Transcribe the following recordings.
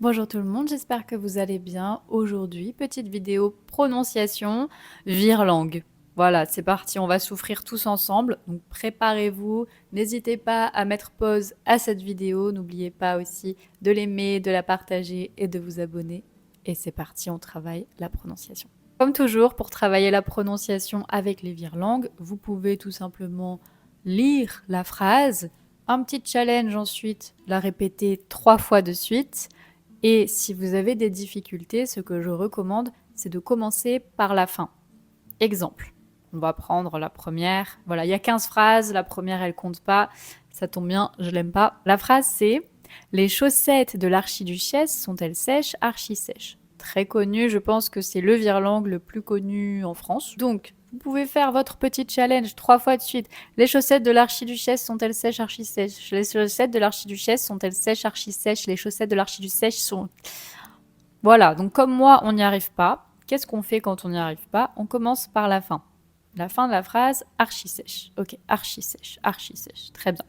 Bonjour tout le monde, j'espère que vous allez bien. Aujourd'hui, petite vidéo prononciation, virelangue. Voilà, c'est parti, on va souffrir tous ensemble. Donc préparez-vous, n'hésitez pas à mettre pause à cette vidéo. N'oubliez pas aussi de l'aimer, de la partager et de vous abonner. Et c'est parti, on travaille la prononciation. Comme toujours, pour travailler la prononciation avec les virelangues, vous pouvez tout simplement lire la phrase, un petit challenge ensuite, la répéter 3 fois de suite. Et si vous avez des difficultés, ce que je recommande, c'est de commencer par la fin. Exemple, on va prendre la première. Voilà, il y a 15 phrases, la première, elle compte pas. Ça tombe bien, je l'aime pas. La phrase, c'est « Les chaussettes de l'archiduchesse sont-elles sèches, archi-sèches ?» Très connu, je pense que c'est le virelangue le plus connu en France. Donc, vous pouvez faire votre petit challenge 3 fois de suite. Les chaussettes de l'archiduchesse sont-elles sèches, archi-sèches? Les chaussettes de l'archiduchesse sont-elles sèches, archi-sèches? Les chaussettes de l'archiduchesse sont... Voilà, donc comme moi, on n'y arrive pas. Qu'est-ce qu'on fait quand on n'y arrive pas? On commence par la fin. La fin de la phrase, archi-sèche. Ok, archi-sèche, archi-sèche. Très bien.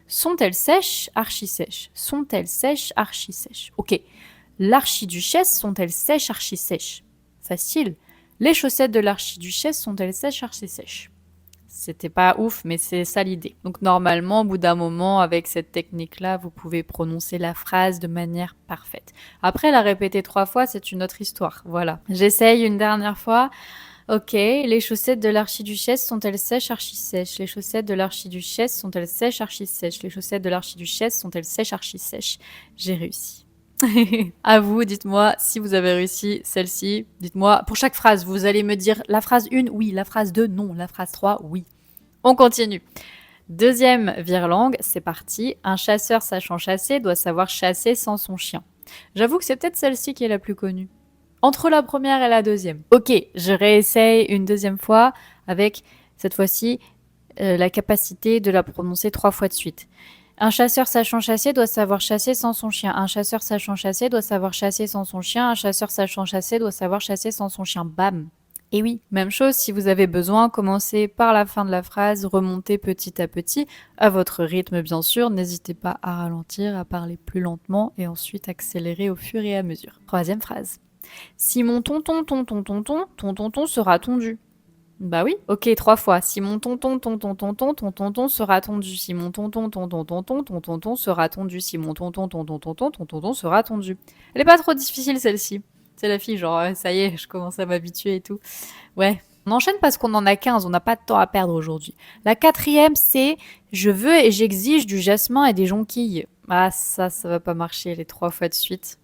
Sont-elles sèches, archi-sèches? Sont-elles sèches, archi-sèches? Ok. L'archiduchesse sont-elles sèches, archi-sèches? Facile. Les chaussettes de l'archiduchesse sont-elles sèches, archi-sèches? C'était pas ouf, mais c'est ça l'idée. Donc normalement, au bout d'un moment, avec cette technique-là, vous pouvez prononcer la phrase de manière parfaite. Après, la répéter 3 fois, c'est une autre histoire. Voilà. J'essaye une dernière fois. Ok, les chaussettes de l'archiduchesse sont-elles sèches, archi-sèches? Les chaussettes de l'archiduchesse sont-elles sèches, archi-sèches? Les chaussettes de l'archiduchesse sont-elles sèches, archi-sèches? J'ai réussi. À vous, dites-moi si vous avez réussi celle-ci. Dites-moi, pour chaque phrase, vous allez me dire la phrase 1, oui, la phrase 2, non, la phrase 3, oui. On continue. Deuxième virelangue, c'est parti. Un chasseur sachant chasser doit savoir chasser sans son chien. J'avoue que c'est peut-être celle-ci qui est la plus connue. Entre la première et la deuxième. Ok, je réessaye une deuxième fois avec, cette fois-ci, la capacité de la prononcer 3 fois de suite. Un chasseur sachant chasser doit savoir chasser sans son chien. Un chasseur sachant chasser doit savoir chasser sans son chien. Un chasseur sachant chasser doit savoir chasser sans son chien. Bam. Et oui, même chose si vous avez besoin, commencez par la fin de la phrase, remontez petit à petit, à votre rythme bien sûr, n'hésitez pas à ralentir, à parler plus lentement et ensuite accélérer au fur et à mesure. Troisième phrase. Si mon tonton sera tondu. Bah oui, ok, 3 fois. Si mon tonton sera tondu. Si mon tonton sera tondu. Si mon tonton sera tondu. Elle est pas trop difficile celle-ci. C'est la fille, genre, ça y est, je commence à m'habituer et tout. Ouais. On enchaîne parce qu'on en a 15, on n'a pas de temps à perdre aujourd'hui. La quatrième, c'est je veux et j'exige du jasmin et des jonquilles. Ah, ça va pas marcher les 3 fois de suite.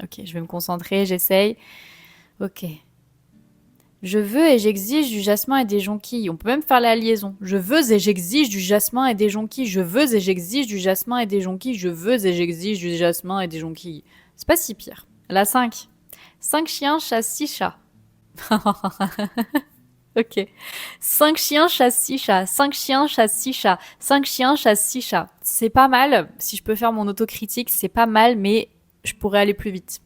Ok, je vais me concentrer, j'essaye. Ok. Je veux et j'exige du jasmin et des jonquilles. On peut même faire la liaison. Je veux et j'exige du jasmin et des jonquilles. Je veux et j'exige du jasmin et des jonquilles. Je veux et j'exige du jasmin et des jonquilles. C'est pas si pire. La 5. 5 chiens chassent 6 chats. Ok. 5 chiens chassent 6 chats. 5 chiens chassent 6 chats. 5 chiens chassent 6 chats. C'est pas mal. Si je peux faire mon autocritique, c'est pas mal, mais je pourrais aller plus vite.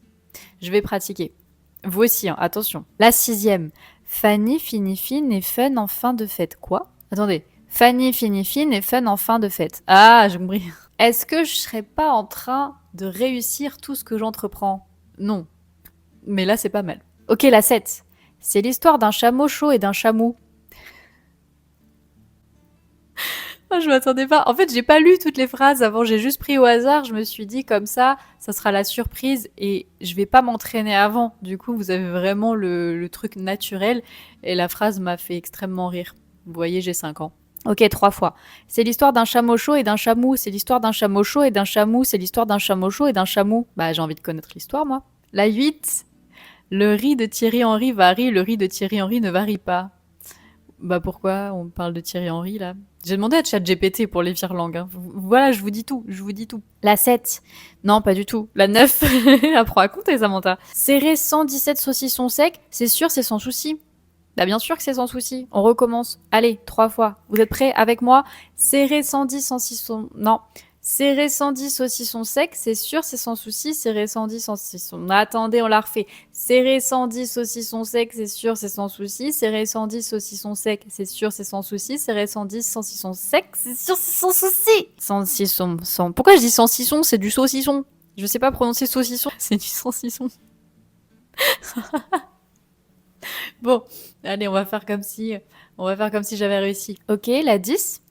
Je vais pratiquer. Vous aussi, hein, attention. La 6e. Fanny finit fine et fun en fin de fête. Quoi? Attendez. Fanny finit fine et fun en fin de fête. Ah, j'ai compris. Est-ce que je serais pas en train de réussir tout ce que j'entreprends? Non. Mais là, c'est pas mal. Ok, la 7. C'est l'histoire d'un chameau chaud et d'un chameau. Ah, je m'attendais pas. En fait, j'ai pas lu toutes les phrases avant, j'ai juste pris au hasard. Je me suis dit comme ça sera la surprise et je vais pas m'entraîner avant. Du coup, vous avez vraiment le truc naturel et la phrase m'a fait extrêmement rire. Vous voyez, j'ai 5 ans. Ok, 3 fois. C'est l'histoire d'un chameau chaud et d'un chamou. C'est l'histoire d'un chameau chaud et d'un chamou. C'est l'histoire d'un chameau chaud et d'un chamou. Bah, j'ai envie de connaître l'histoire, moi. La 8. Le riz de Thierry Henry varie, le riz de Thierry Henry ne varie pas. Bah pourquoi on parle de Thierry Henry là? J'ai demandé à ChatGPT pour les virelangues. Hein. Voilà, je vous dis tout, je vous dis tout. La 7. Non, pas du tout. La 9. Apprends à compter, Samantha. Serrer 117 saucissons secs, c'est sûr, c'est sans souci. Bah bien sûr que c'est sans souci. On recommence. Allez, 3 fois. Vous êtes prêts avec moi? Serrer 110 saucissons... Non. Serrer 110 saucissons secs, c'est sûr, c'est sans souci. Serrer 110 saucissons... Attendez, on la refait. Serrer 110 saucissons secs, c'est sûr, c'est sans souci. Serrer 110 saucissons secs, c'est sûr, c'est sans souci. Serrer 110 saucissons secs, c'est sûr, c'est sans souci. Saucissons... Pourquoi je dis saucisson? C'est du saucisson. Je sais pas prononcer saucisson, c'est du saucisson. Bon, allez, on va faire comme si j'avais réussi. Ok, la 10.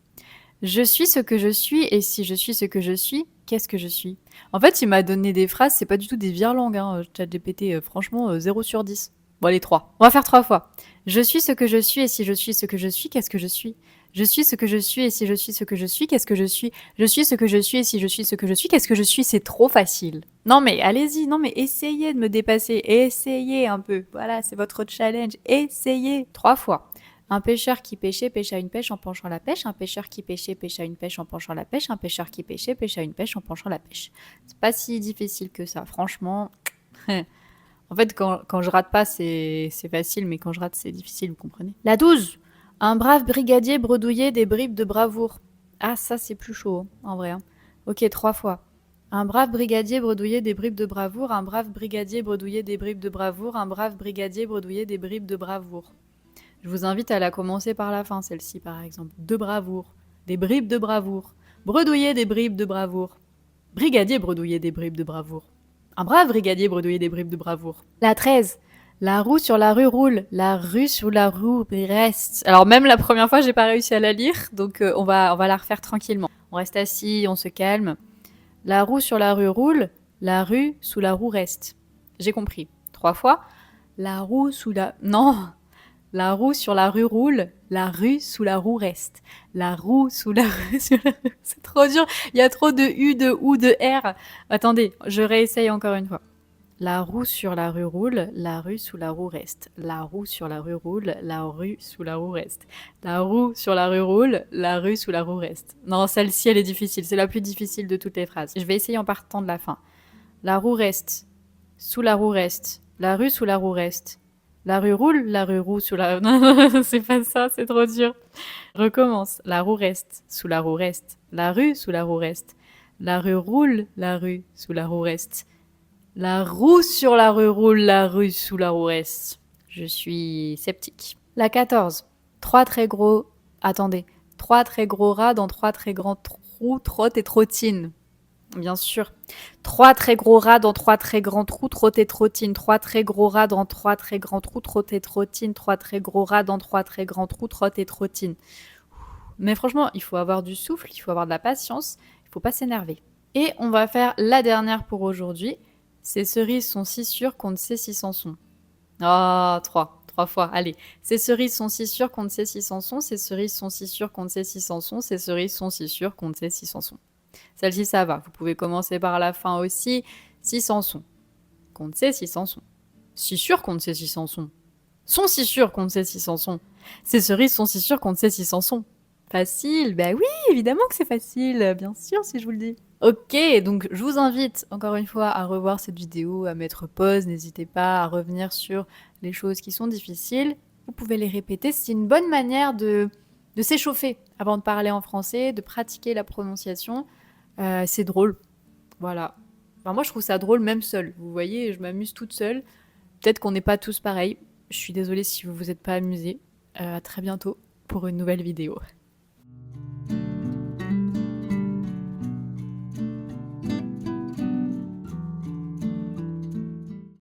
Je suis ce que je suis, et si je suis ce que je suis, qu'est-ce que je suis? En fait, il m'a donné des phrases, c'est pas du tout des virelangues, hein, ChatGPT, franchement, 0 sur 10. Bon, allez, 3. On va faire 3 fois. Je suis ce que je suis, et si je suis ce que je suis, qu'est-ce que je suis? Je suis ce que je suis, et si je suis ce que je suis, qu'est-ce que je suis? Je suis ce que je suis, et si je suis ce que je suis, qu'est-ce que je suis? C'est trop facile. Non mais allez-y, non mais essayez de me dépasser, essayez un peu. Voilà, c'est votre challenge. Essayez 3 fois. Un pêcheur qui pêchait pêcha une pêche en penchant la pêche. Un pêcheur qui pêchait pêcha une pêche en penchant la pêche. Un pêcheur qui pêchait pêcha une pêche en penchant la pêche. C'est pas si difficile que ça, franchement. En fait, quand je rate pas, c'est facile, mais quand je rate, c'est difficile, vous comprenez. La 12. Un brave brigadier bredouillait des bribes de bravoure. Ah, ça, c'est plus chaud, en vrai. Hein. Ok, 3 fois. Un brave brigadier bredouillait des bribes de bravoure. Un brave brigadier bredouillait des bribes de bravoure. Un brave brigadier bredouillait des bribes de bravoure. Je vous invite à la commencer par la fin, celle-ci, par exemple. De bravoure. Des bribes de bravoure. Bredouiller des bribes de bravoure. Brigadier bredouiller des bribes de bravoure. Un brave brigadier bredouiller des bribes de bravoure. La 13. La roue sur la rue roule. La rue sous la roue reste. Alors même la première fois, j'ai pas réussi à la lire, donc on va la refaire tranquillement. On reste assis, on se calme. La roue sur la rue roule. La rue sous la roue reste. J'ai compris. 3 fois. La roue sous la... Non. La roue sur la rue roule, la rue sous la roue reste. La roue sous la rue sur la rue... C'est trop dur, il y a trop de U, de OU, de R. Attendez, je réessaye encore une fois. La roue sur la rue roule, la rue sous la roue reste. La roue sur la rue roule, la rue sous la roue reste. La roue sur la rue roule, la rue sous la roue reste. Non, celle-ci, elle est difficile, c'est la plus difficile de toutes les phrases. Je vais essayer en partant de la fin. La roue reste, sous la roue reste. La rue sous la roue reste. La rue roule, la rue roule sous la... Non, c'est pas ça, c'est trop dur. Recommence. La roue reste, sous la roue reste. La rue sous la roue reste. La rue roule, la rue sous la roue reste. La roue sur la rue roule, la rue sous la roue reste. Je suis sceptique. La 14. 3 très gros... Attendez. 3 très gros rats dans 3 très grands trous trottent et trottinent. Bien sûr. 3 très gros rats dans 3 très grands trous trottent et trottinent. 3 très gros rats dans 3 très grands trous trottent et trottinent. 3 très gros rats dans 3 très grands trous trottent et trottinent. Mais franchement, il faut avoir du souffle, il faut avoir de la patience, il faut pas s'énerver. Et on va faire la dernière pour aujourd'hui. Ces cerises sont si sûres qu'on ne sait si s'en sont. Ah, 3 fois, allez. Ces cerises sont si sûres qu'on ne sait si s'en sont. Ces cerises sont si sûres qu'on ne sait si s'en sont. Ces cerises sont si sûres qu'on ne sait si s'en sont. Celle-ci, ça va. Vous pouvez commencer par la fin aussi. Si s'en sont. Qu'on ne sait si s'en sont. Si sûr qu'on ne sait si s'en sont. Sont si sûrs qu'on ne sait si s'en sont. Ces cerises sont si sûres qu'on ne sait si s'en sont. Facile. Ben oui, évidemment que c'est facile. Bien sûr, si je vous le dis. Ok, donc je vous invite encore une fois à revoir cette vidéo, à mettre pause. N'hésitez pas à revenir sur les choses qui sont difficiles. Vous pouvez les répéter. C'est une bonne manière de s'échauffer avant de parler en français, de pratiquer la prononciation. C'est drôle. Voilà. Enfin, moi, je trouve ça drôle même seule. Vous voyez, je m'amuse toute seule. Peut-être qu'on n'est pas tous pareils. Je suis désolée si vous vous êtes pas amusés. À très bientôt pour une nouvelle vidéo.